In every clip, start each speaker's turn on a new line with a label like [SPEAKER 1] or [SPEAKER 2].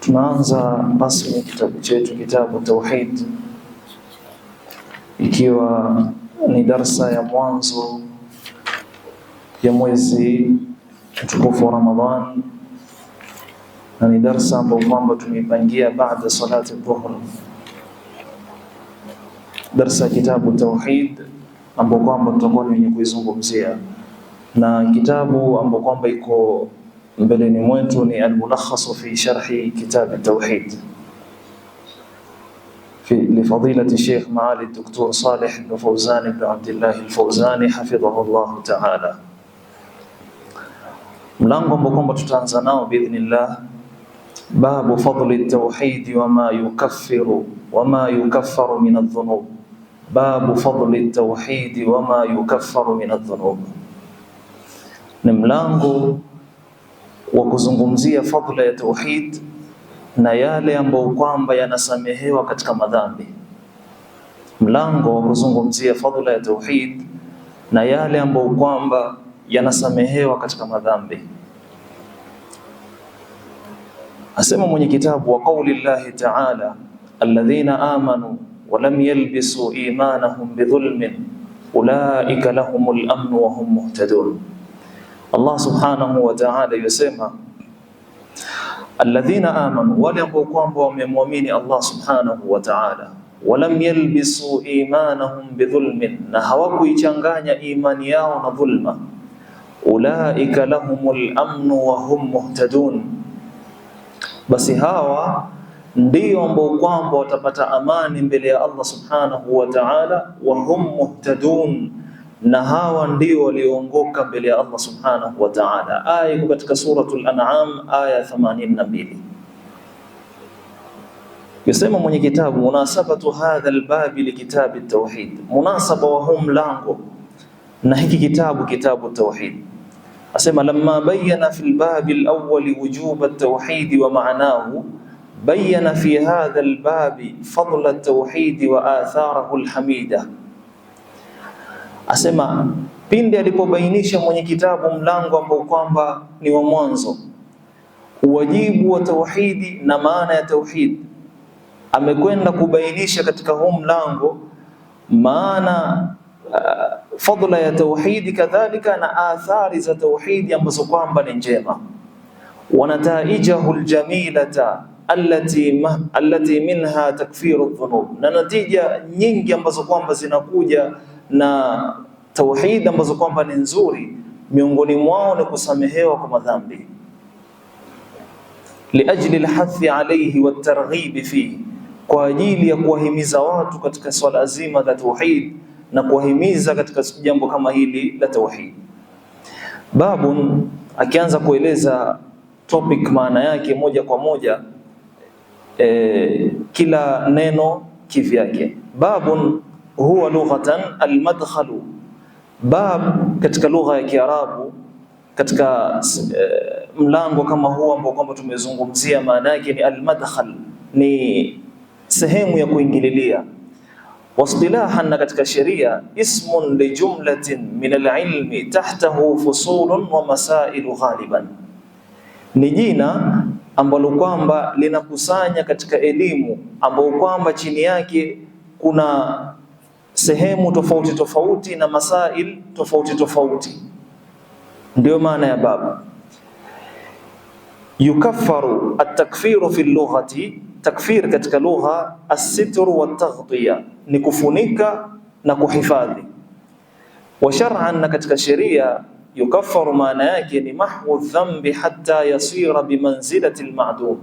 [SPEAKER 1] Tunaanza rasmi kitabu chetu, kitabu Tauhid, ikiwa ni darsa ya mwanzo ya mwezi mtukufu wa Ramadhan, na ni darsa ambayo kwamba tumeipangia baada salati dhuhur. Darsa ya kitabu Tauhid ambayo kwamba tutakuwa ni wenye kuizungumzia, na kitabu ambayo kwamba iko mbeleni mwetu ni al-mulakhas fi sharhi kitab Tauhid لفضيلة الشيخ معالي الدكتور صالح بن فوزان بن عبد الله الفوزاني حفظه الله تعالى. Mlango ambao kwamba tutaanza nao biidhnillah, babu fadli at-tauhid wama yukaffaru min adh-dhunub. Babu fadli at-tauhid wama yukaffaru min adh-dhunub, ni mlango wa kuzungumzia fadla ya tauhid na yale ambayo kwamba yanasamehewa katika madhambi. Mlango wa kuzungumzia fadla ya tauhid na yale ambayo kwamba yanasamehewa katika madhambi. Asema mwenye kitabu, wa qauli llahi ta'ala, alladhina amanu wa lam yalbisu imanahum bidhulmin ulaika lahumul amnu wa hum muhtadun. Allah subhanahu wa ta'ala yasema alladhina amanu, wale ambao kwamba wamemwamini Allah subhanahu wa ta'ala, walam yalbisu imanahum bidhulmin, na hawakuichanganya imani yao na dhulma, ulaika lahumul amnu wa hum muhtadun, basi hawa ndio ambao kwamba watapata amani mbele ya Allah subhanahu wa ta'ala, wa hum muhtadun, na hawa ndio walioongoka mbele ya Allah subhanahu wa ta'ala. Aya iko katika suratul An'am aya 82. Yasema mwenye kitabu, munasabatu hadha albabi likitab at-tauhid, munasaba wa hum mlango na hiki kitabu, kitabu at-tauhid. Asema lamma bayyana fil babi al-awwal wujub at-tauhid wa ma'nahu, bayyana fi hadha albabi fadla at-tauhid wa atharahu al-hamida. Asema pindi alipobainisha mwenye kitabu mlango ambao kwamba ni wa mwanzo, uwajibu wa tauhidi na maana ya tauhid, amekwenda kubainisha katika huu mlango maana fadla ya tauhidi, kadhalika na athari za tauhidi ambazo kwamba ni njema, wa nataijahu aljamilata allati minha takfiru adh-dhunub, na natija nyingi ambazo kwamba zinakuja na tauhid ambazo kwamba ni nzuri, miongoni mwao ni kusamehewa kwa madhambi. Liajli alhathi alayhi watarghib fihi, kwa ajili ya kuwahimiza watu katika swala zima la tauhid na kuwahimiza katika jambo kama hili la tauhid. Babun, akianza kueleza topic maana yake moja kwa moja, kila neno kivyake. Babun huwa lughatan almadkhalu, bab katika lugha ya Kiarabu, katika mlango kama huu ambao kwamba tumezungumzia, maana yake ni almadkhal, ni sehemu ya kuingililia. Wasdilahan, na katika sheria, ismun li jumlatin min alilmi tahtahu fusulun wa masailu ghaliban, ni jina ambalo kwamba linakusanya katika elimu ambao kwamba chini yake kuna sehemu tofauti tofauti na masail tofauti tofauti. Ndio maana ya babu. Yukaffaru at-takfiru fi lughati, takfir katika lugha, as-sitru wat-taghtiya, ni kufunika na kuhifadhi. Wa shar'an, na katika sheria, yukaffaru maana yake ni mahwu dhambi hatta yasira bimanzilati al-ma'dum,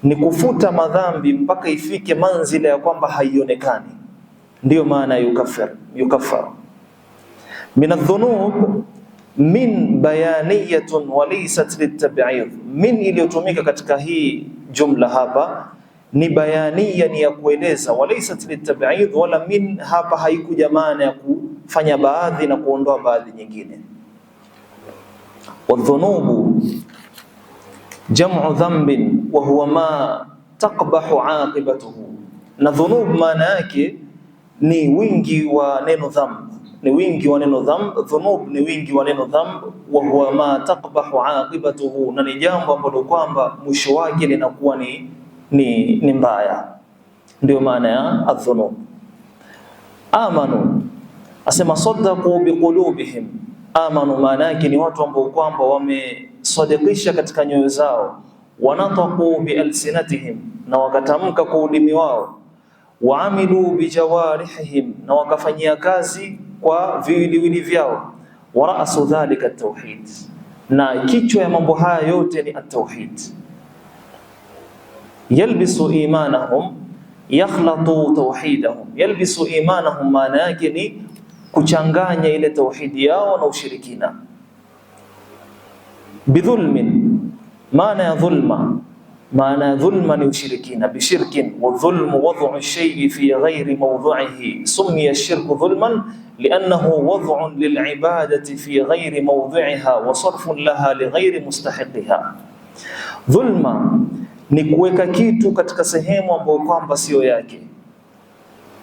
[SPEAKER 1] ni kufuta madhambi mpaka ifike manzila ya kwamba haionekani. Ndio maana yukaffar. Min adh-dhunub, min bayaniyatun wa laysat litab'id, min iliyotumika katika hii jumla hapa ni bayaniya, ni ya kueleza, wa laysat litab'id, wala min hapa haikuja maana ya kufanya baadhi na kuondoa baadhi nyingine. Wadh-dhunubu jam'u dhanbin wa huwa ma taqbahu 'aqibatuhu, na dhunub maana yake ni wingi wa neno dhamb, ni wingi wa neno dhamb, dhunub ni wingi wa neno dhamb, wa huwa ma taqbahu aqibatuhu, na ni jambo ambalo kwamba mwisho wake linakuwa ni mbaya. Ndio maana ya adhunub. Amanu, asema saddaqu biqulubihim. Amanu maana yake ni watu ambao kwamba wamesadikisha katika nyoyo zao, wanataqu bialsinatihim, na wakatamka kwa ulimi wao, waamilu bijawarihihim, na wakafanyia kazi kwa viwiliwili vyao, wa ra'su dhalika at-tauhid, na kichwa ya mambo haya yote ni at-tauhid. Yalbisu imanahum yakhlatu tauhidahum. Yalbisu imanahum maana yake ni kuchanganya ile tauhidi yao na ushirikina. Bidhulmin, maana ya dhulma, maana ya dhulma ni ushirikina. Bishirkin, wa dhulmu wad'u shay'i fi ghairi mawdhi'ihi, summiya ash-shirku dhulman li'annahu wad'un lil'ibadati fi ghairi mawdhi'iha wa sarfun laha li ghairi mustahiqiha. Dhulma ni kuweka kitu katika sehemu ambayo kwamba sio yake,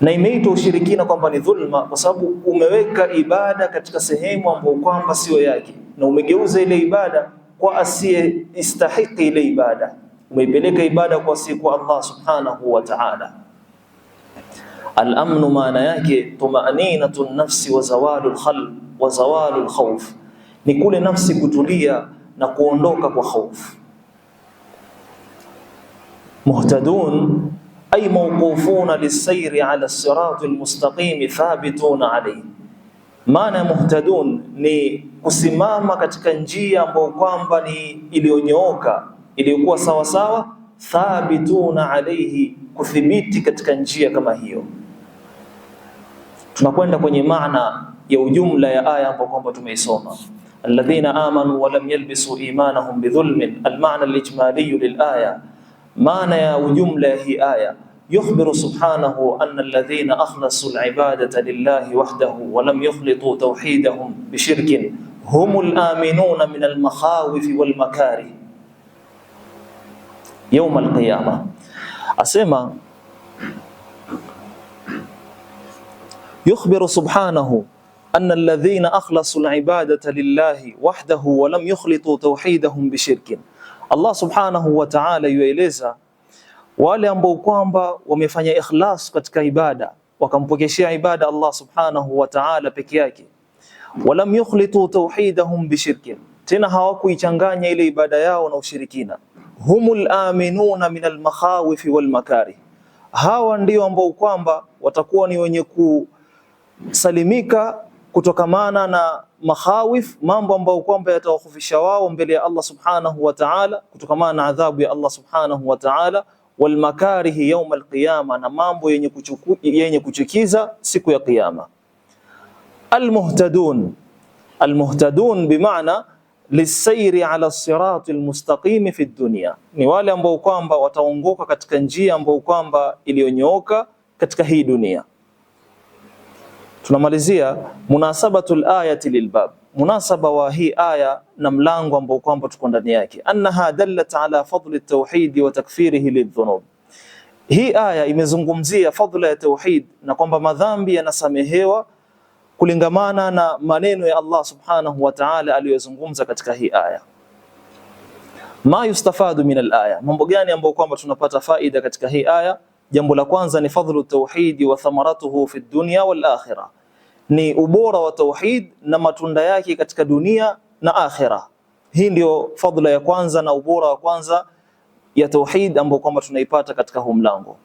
[SPEAKER 1] na imeitwa ushirikina kwamba ni dhulma kwa sababu umeweka ibada katika sehemu ambayo kwamba sio yake, na umegeuza ile ibada kwa asiye istahiki ile ibada, umeipeleka ibada kwa asiyekuwa Allah subhanahu wa ta'ala. Al-amnu maana yake tuma'ninatu nafsi wa zawalul khalb wa zawalul khawf, ni kule nafsi kutulia na kuondoka kwa hofu. Muhtadun ay mawqufuna lis-sayri ala as-sirati al-mustaqim thabituna alayhi. Maana ya muhtadun ni kusimama katika njia ambayo kwamba ni iliyonyooka, iliyokuwa sawa sawa. Thabituna alayhi, kuthibiti katika njia kama hiyo. Tunakwenda kwenye maana ya ujumla ya aya ambayo kwamba tumeisoma, alladhina amanu wa lam yalbisu imanahum bidhulmin. Al-maana al-ijmali lil-aya, maana ya ujumla ya hii aya, yukhbiru subhanahu anna alladhina akhlasu al-ibadata lillahi wahdahu wa lam yukhlitu tawhidahum bishirkin humul aminuna min al-makhawif wal makarih yawm al-qiyamah. Asema yukhbiru subhanahu anna alladhina akhlasu al-ibadata lillahi wahdahu wa lam yukhlitu tawhidahum bishirkin. Allah subhanahu wa ta'ala yueleza wale ambao kwamba wamefanya ikhlas katika ibada, wakampokeshea ibada Allah subhanahu wa ta'ala peke yake, walam yukhlitu tauhidahum bishirkin, tena hawakuichanganya ile ibada yao na ushirikina. Humul aminuna min almakhawif wal makarih, hawa ndio ambao kwamba watakuwa ni wenye kusalimika kutokamana na makhawif, mambo ambayo kwamba yatawahofisha wao mbele ya Allah subhanahu wa ta'ala, kutokamana na adhabu ya Allah subhanahu wa ta'ala. Wal makarihi yawm al-qiyama, na mambo yenye kuchukiza siku ya kiyama. Al-muhtadun, al-muhtadun bimaana lisayri ala as-sirati al-mustaqim fi ad-dunya, ni wale ambao kwamba wataongoka katika njia ambao kwamba iliyonyooka katika hii dunia. Tunamalizia munasabatul ayati lilbab, munasaba wa hii aya na mlango ambao kwamba tuko ndani yake. Annaha dallat ala fadli at-tauhid wa takfirihi lidhunub. Hii aya imezungumzia fadhila ya tauhid na kwamba madhambi yanasamehewa kulingamana na maneno ya Allah subhanahu wa ta'ala aliyozungumza katika hii aya. Ma yustafadu min al-aya, mambo gani ambayo kwamba tunapata faida katika hii aya? Jambo la kwanza ni fadhlu tauhid wa thamaratuhu fi dunya wal akhirah, ni ubora wa tauhid na matunda yake katika dunia na akhirah. Hii ndio fadhila ya kwanza na ubora wa kwanza ya tauhid ambao kwamba tunaipata katika huu mlango.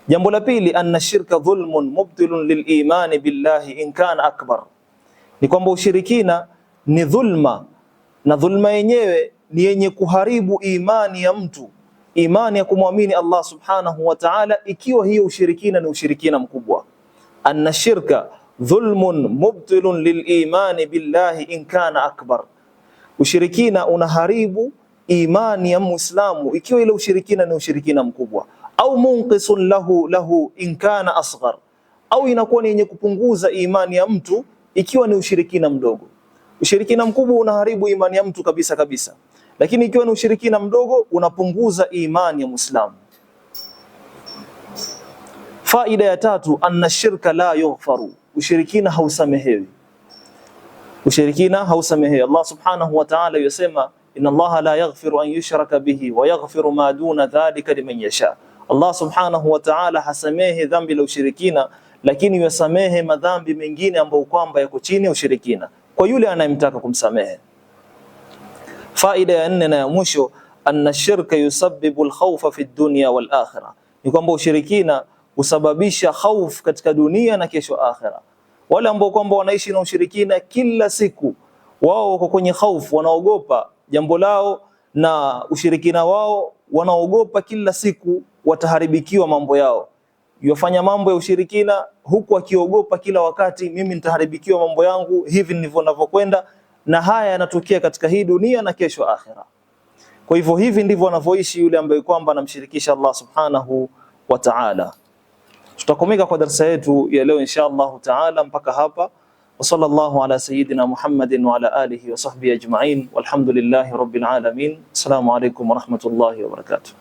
[SPEAKER 1] Jambo la pili, anna shirka dhulmun mubtilun liliman billahi in kana akbar, ni kwamba ushirikina ni dhulma, na dhulma yenyewe ni yenye kuharibu imani ya mtu, imani ya kumwamini Allah subhanahu wa ta'ala, ikiwa hiyo ushirikina ni ushirikina mkubwa. Anna shirka dhulmun mubtilun liliman billahi in kana akbar, ushirikina unaharibu imani ya Muislamu ikiwa ile ushirikina ni ushirikina mkubwa. Au munqisun lahu in kana asghar, au inakuwa ni yenye kupunguza imani ya mtu ikiwa ni ushirikina mdogo. Ushirikina mkubwa unaharibu imani ya mtu kabisa kabisa, lakini ikiwa ni ushirikina mdogo unapunguza imani ya Muislamu. Faida ya tatu, anna shirka la yughfaru, ushirikina hausamehewi. Ushirikina hausamehe. Allah subhanahu wa ta'ala yasema inna Allah la yaghfiru an yushraka bihi wa yaghfiru ma duna dhalika liman yasha. Allah subhanahu wa ta'ala hasamehe dhambi la ushirikina, lakini yasamehe madhambi mengine ambayo kwamba yako chini ya ushirikina kwa yule anayemtaka kumsamehe. Faida ya 4 na ya mwisho, anna shirka yusabbibu al-khawfa fi dunya wal akhirah, ni kwamba ushirikina husababisha hofu katika dunia na kesho akhira. Wale ambao kwamba wanaishi na ushirikina kila siku, wao wako kwenye hofu, wanaogopa jambo lao na ushirikina wao, wanaogopa kila siku wataharibikiwa mambo yao. Yofanya mambo ya ushirikina huku akiogopa kila wakati, mimi nitaharibikiwa mambo yangu, hivi ndivyo ninavyokwenda, na haya yanatokea katika hii dunia na kesho akhira. Kwa hivyo hivi ndivyo anavyoishi yule ambaye kwamba anamshirikisha Allah subhanahu wa ta'ala. Tutakomeka kwa darasa yetu ya leo insha Allah ta'ala mpaka hapa. Wa sallallahu ala sayyidina Muhammadin wa ala alihi wa sahbihi ajma'in walhamdulillahi rabbil alamin. Assalamu alaykum wa rahmatullahi wa barakatuh.